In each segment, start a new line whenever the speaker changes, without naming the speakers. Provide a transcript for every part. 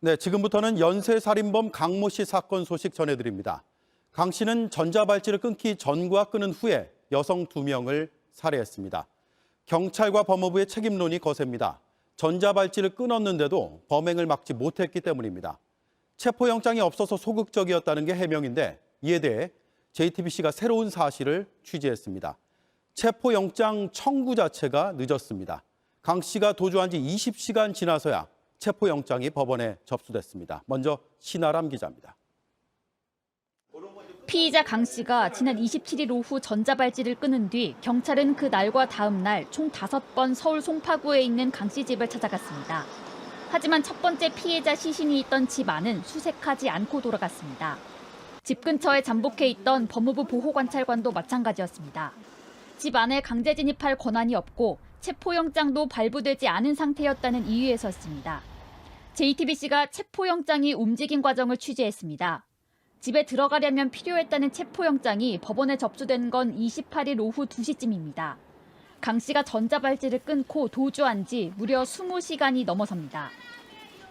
네, 지금부터는 연쇄살인범 강모 씨 사건 소식 전해드립니다. 강 씨는 전자발찌를 끊기 전과 끊은 후에 여성 2명을 살해했습니다. 경찰과 법무부의 책임론이 거셉니다. 전자발찌를 끊었는데도 범행을 막지 못했기 때문입니다. 체포영장이 없어서 소극적이었다는 게 해명인데 이에 대해 JTBC가 새로운 사실을 취재했습니다. 체포영장 청구 자체가 늦었습니다. 강 씨가 도주한 지 20시간 지나서야 체포영장이 법원에 접수됐습니다. 먼저 신아람 기자입니다.
피의자 강 씨가 지난 27일 오후 전자발찌를 끊은 뒤 경찰은 그 날과 다음 날 총 5번 서울 송파구에 있는 강 씨 집을 찾아갔습니다. 하지만 첫 번째 피해자 시신이 있던 집 안은 수색하지 않고 돌아갔습니다. 집 근처에 잠복해 있던 법무부 보호관찰관도 마찬가지였습니다. 집 안에 강제 진입할 권한이 없고 체포영장도 발부되지 않은 상태였다는 이유에 섰습니다. JTBC가 체포영장이 움직인 과정을 취재했습니다. 집에 들어가려면 필요했다는 체포영장이 법원에 접수된 건 28일 오후 2시쯤입니다. 강 씨가 전자발찌를 끊고 도주한 지 무려 20시간이 넘어섭니다.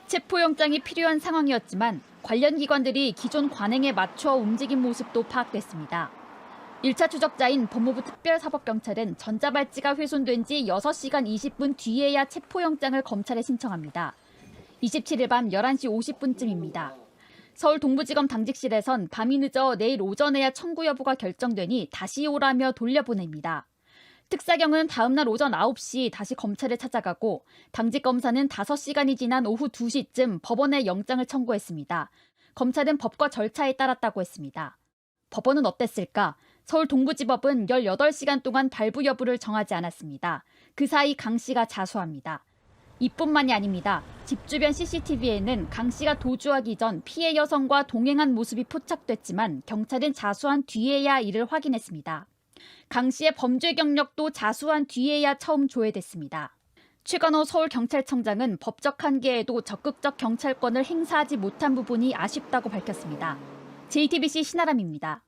체포영장이 필요한 상황이었지만 관련 기관들이 기존 관행에 맞춰 움직인 모습도 파악됐습니다. 1차 추적자인 법무부 특별사법경찰은 전자발찌가 훼손된 지 6시간 20분 뒤에야 체포영장을 검찰에 신청합니다. 27일 밤 11시 50분쯤입니다. 서울 동부지검 당직실에선 밤이 늦어 내일 오전에야 청구 여부가 결정되니 다시 오라며 돌려보냅니다. 특사경은 다음 날 오전 9시 다시 검찰에 찾아가고 당직 검사는 5시간이 지난 오후 2시쯤 법원에 영장을 청구했습니다. 검찰은 법과 절차에 따랐다고 했습니다. 법원은 어땠을까? 서울 동부지법은 18시간 동안 발부 여부를 정하지 않았습니다. 그 사이 강 씨가 자수합니다. 이뿐만이 아닙니다. 집 주변 CCTV에는 강 씨가 도주하기 전 피해 여성과 동행한 모습이 포착됐지만 경찰은 자수한 뒤에야 이를 확인했습니다. 강 씨의 범죄 경력도 자수한 뒤에야 처음 조회됐습니다. 최건호 서울경찰청장은 법적 한계에도 적극적 경찰권을 행사하지 못한 부분이 아쉽다고 밝혔습니다. JTBC 신아람입니다.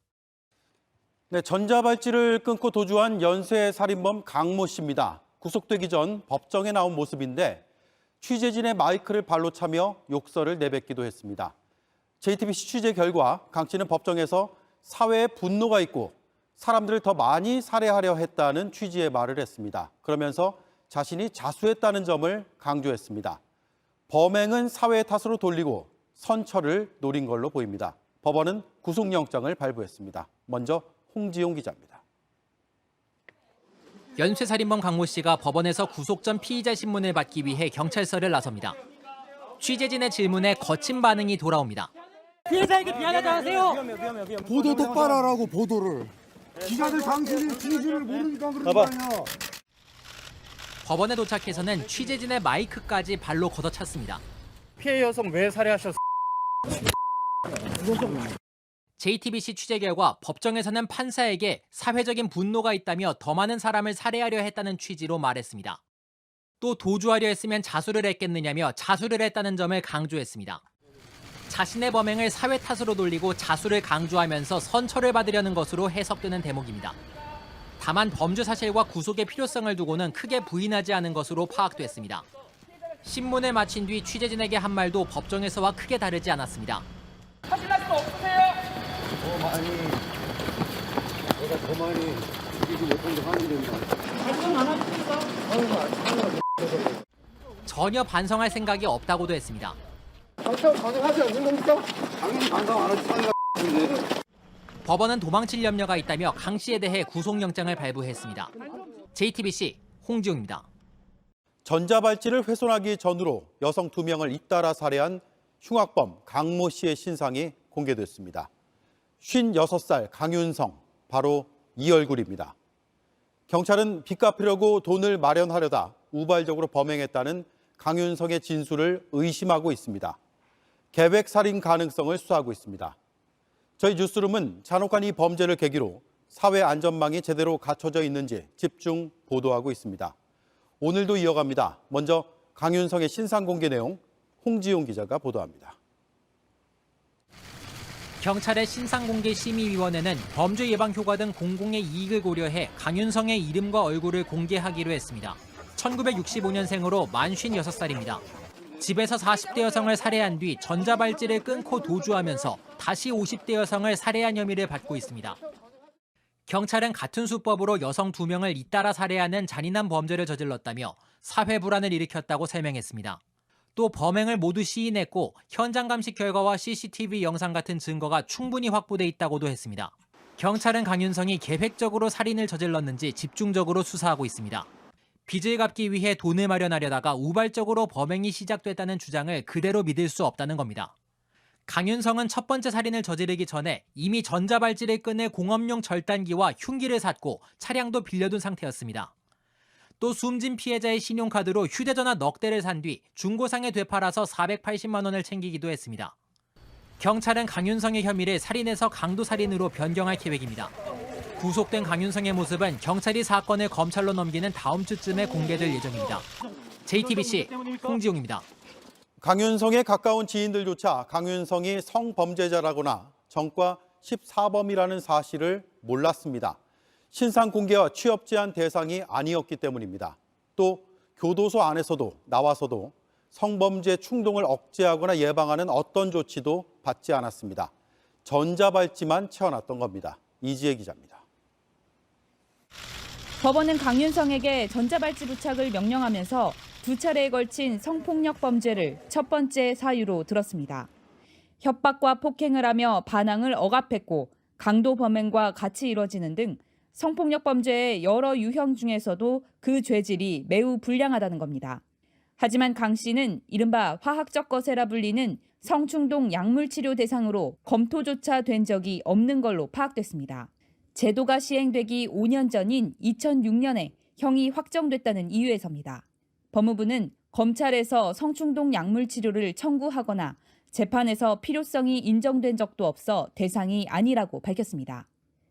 네, 전자발찌를 끊고 도주한 연쇄살인범 강모 씨입니다. 구속되기 전 법정에 나온 모습인데 취재진의 마이크를 발로 차며 욕설을 내뱉기도 했습니다. JTBC 취재 결과 강 씨는 법정에서 사회에 분노가 있고 사람들을 더 많이 살해하려 했다는 취지의 말을 했습니다. 그러면서 자신이 자수했다는 점을 강조했습니다. 범행은 사회의 탓으로 돌리고 선처를 노린 걸로 보입니다. 법원은 구속영장을 발부했습니다. 먼저 홍지용 기자입니다.
연쇄살인범 강모 씨가 법원에서 구속 전 피의자 신문을 받기 위해 경찰서를 나섭니다. 취재진의 질문에 거친 반응이 돌아옵니다.
피해자에게 미안하지 않으세요?
보도 똑바로 하라고, 보도를. 기자들 당신이 진실을 모르니까 그런 거 아니야.
법원에 도착해서는 취재진의 마이크까지 발로 걷어찼습니다.
피해 여성 왜 살해하셨어?
JTBC 취재 결과 법정에서는 판사에게 사회적인 분노가 있다며 더 많은 사람을 살해하려 했다는 취지로 말했습니다. 또 도주하려 했으면 자수를 했겠느냐며 자수를 했다는 점을 강조했습니다. 자신의 범행을 사회 탓으로 돌리고 자수를 강조하면서 선처를 받으려는 것으로 해석되는 대목입니다. 다만 범죄 사실과 구속의 필요성을 두고는 크게 부인하지 않은 것으로 파악됐습니다. 신문을 마친 뒤 취재진에게 한 말도 법정에서와 크게 다르지 않았습니다.
하실라는 거 없으세요?
내가 더 많이 이기지 못한 게 화이 된다.
전혀 반성할 생각이 없다고도 했습니다.
당장 반성하지 않는 겁니까? 당연히 반성 안 하지.
법원은 도망칠 염려가 있다며 강 씨에 대해 구속영장을 발부했습니다. JTBC 홍지용입니다.
전자발찌를 훼손하기 전으로 여성 2명을 잇따라 살해한 흉악범 강모 씨의 신상이 공개됐습니다. 56살 강윤성, 바로 이 얼굴입니다. 경찰은 빚 갚으려고 돈을 마련하려다 우발적으로 범행했다는 강윤성의 진술을 의심하고 있습니다. 계획살인 가능성을 수사하고 있습니다. 저희 뉴스룸은 잔혹한 이 범죄를 계기로 사회 안전망이 제대로 갖춰져 있는지 집중 보도하고 있습니다. 오늘도 이어갑니다. 먼저 강윤성의 신상 공개 내용 홍지용 기자가 보도합니다.
경찰의 신상공개심의위원회는 범죄 예방 효과 등 공공의 이익을 고려해 강윤성의 이름과 얼굴을 공개하기로 했습니다. 1965년생으로 만 56살입니다. 집에서 40대 여성을 살해한 뒤 전자발찌를 끊고 도주하면서 다시 50대 여성을 살해한 혐의를 받고 있습니다. 경찰은 같은 수법으로 여성 2명을 잇따라 살해하는 잔인한 범죄를 저질렀다며 사회 불안을 일으켰다고 설명했습니다. 또 범행을 모두 시인했고 현장 감식 결과와 CCTV 영상 같은 증거가 충분히 확보돼 있다고도 했습니다. 경찰은 강윤성이 계획적으로 살인을 저질렀는지 집중적으로 수사하고 있습니다. 빚을 갚기 위해 돈을 마련하려다가 우발적으로 범행이 시작됐다는 주장을 그대로 믿을 수 없다는 겁니다. 강윤성은 첫 번째 살인을 저지르기 전에 이미 전자발찌를 끊을 공업용 절단기와 흉기를 샀고 차량도 빌려둔 상태였습니다. 또 숨진 피해자의 신용카드로 휴대전화 넉 대를 산 뒤 중고상에 되팔아서 480만 원을 챙기기도 했습니다. 경찰은 강윤성의 혐의를 살인에서 강도살인으로 변경할 계획입니다. 구속된 강윤성의 모습은 경찰이 사건을 검찰로 넘기는 다음 주쯤에 공개될 예정입니다. JTBC 홍지용입니다.
강윤성의 가까운 지인들조차 강윤성이 성범죄자라거나 전과 14범이라는 사실을 몰랐습니다. 신상 공개와 취업 제한 대상이 아니었기 때문입니다. 또 교도소 안에서도 나와서도 성범죄 충동을 억제하거나 예방하는 어떤 조치도 받지 않았습니다. 전자발찌만 채워놨던 겁니다. 이지혜 기자입니다.
법원은 강윤성에게 전자발찌 부착을 명령하면서 2차례에 걸친 성폭력 범죄를 첫 번째 사유로 들었습니다. 협박과 폭행을 하며 반항을 억압했고 강도 범행과 같이 이뤄지는 등 성폭력 범죄의 여러 유형 중에서도 그 죄질이 매우 불량하다는 겁니다. 하지만 강 씨는 이른바 화학적 거세라 불리는 성충동 약물치료 대상으로 검토조차 된 적이 없는 걸로 파악됐습니다. 제도가 시행되기 5년 전인 2006년에 형이 확정됐다는 이유에서입니다. 법무부는 검찰에서 성충동 약물치료를 청구하거나 재판에서 필요성이 인정된 적도 없어 대상이 아니라고 밝혔습니다.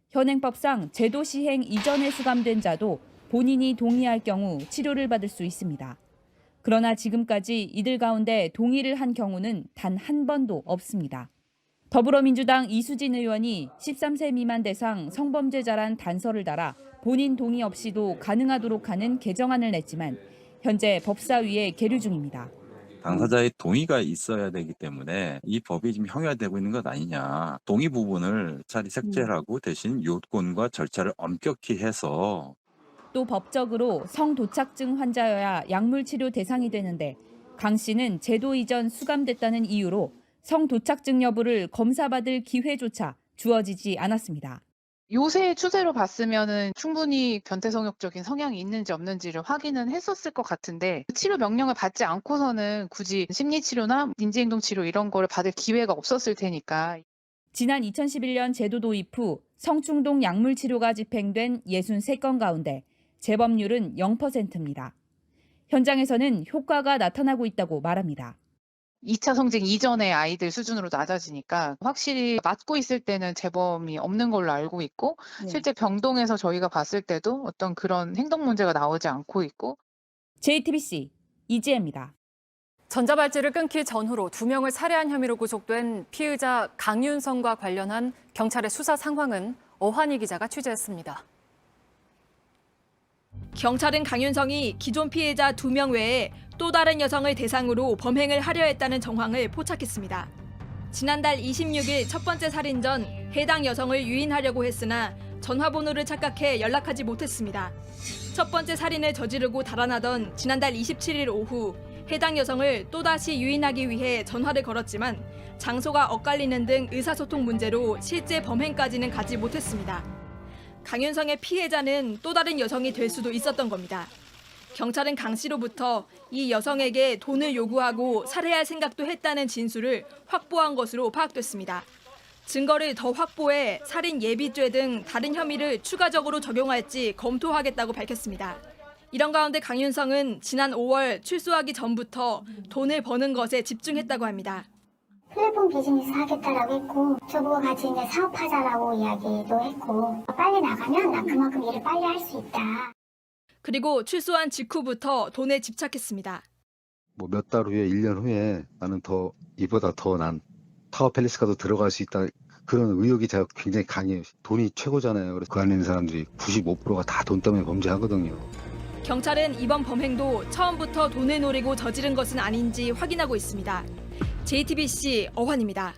현행법상 제도 시행 이전에 수감된 자도 본인이 동의할 경우 치료를 받을 수 있습니다. 그러나 지금까지 이들 가운데 동의를 한 경우는 단 한 번도 없습니다. 더불어민주당 이수진 의원이 13세 미만 대상 성범죄자란 단서를 달아 본인 동의 없이도 가능하도록 하는 개정안을 냈지만 현재 법사위에 계류 중입니다.
당사자의 동의가 있어야 되기 때문에 이 법이 지금 형해되고 있는 것 아니냐. 동의 부분을 차라리 삭제를 하고 대신 요건과 절차를 엄격히 해서
또 법적으로 성도착증 환자여야 약물치료 대상이 되는데 강 씨는 제도 이전 수감됐다는 이유로 성도착증 여부를 검사받을 기회조차 주어지지 않았습니다.
요새 추세로 봤으면은 충분히 변태성욕적인 성향이 있는지 없는지를 확인은 했었을 것 같은데 치료 명령을 받지 않고서는 굳이 심리치료나 인지행동치료 이런 거를 받을 기회가 없었을 테니까.
지난 2011년 제도 도입 후 성충동 약물치료가 집행된 63건 가운데 재범률은 0%입니다. 현장에서는 효과가 나타나고 있다고 말합니다.
2차 성징 이전의 아이들 수준으로 낮아지니까 확실히 맞고 있을 때는 재범이 없는 걸로 알고 있고 실제 병동에서 저희가 봤을 때도 어떤 그런 행동 문제가 나오지 않고 있고.
JTBC 이지혜입니다.
전자발찌를 끊기 전후로 2명을 살해한 혐의로 구속된 피의자 강윤성과 관련한 경찰의 수사 상황은 어환희 기자가 취재했습니다.
경찰은 강윤성이 기존 피해자 2명 외에 또 다른 여성을 대상으로 범행을 하려 했다는 정황을 포착했습니다. 지난달 26일 첫 번째 살인 전 해당 여성을 유인하려고 했으나 전화번호를 착각해 연락하지 못했습니다. 첫 번째 살인을 저지르고 달아나던 지난달 27일 오후 해당 여성을 또다시 유인하기 위해 전화를 걸었지만 장소가 엇갈리는 등 의사소통 문제로 실제 범행까지는 가지 못했습니다. 강윤성의 피해자는 또 다른 여성이 될 수도 있었던 겁니다. 경찰은 강 씨로부터 이 여성에게 돈을 요구하고 살해할 생각도 했다는 진술을 확보한 것으로 파악됐습니다. 증거를 더 확보해 살인 예비죄 등 다른 혐의를 추가적으로 적용할지 검토하겠다고 밝혔습니다. 이런 가운데 강윤성은 지난 5월 출소하기 전부터 돈을 버는 것에 집중했다고 합니다.
플랫폼 비즈니스 하겠다라고 했고 저보고 같이 이제 사업하자라고 이야기도 했고 빨리 나가면 난 그만큼 일을 빨리 할 수 있다.
그리고 출소한 직후부터 돈에 집착했습니다.
몇 달 후에 1년 후에 나는 더 이보다 더 난 타워팰리스가도 들어갈 수 있다. 그런 의욕이 제가 굉장히 강해요. 돈이 최고잖아요. 그래서 그 안에 있는 사람들이 95%가 다 돈 때문에 범죄하거든요.
경찰은 이번 범행도 처음부터 돈을 노리고 저지른 것은 아닌지 확인하고 있습니다. JTBC 어환입니다.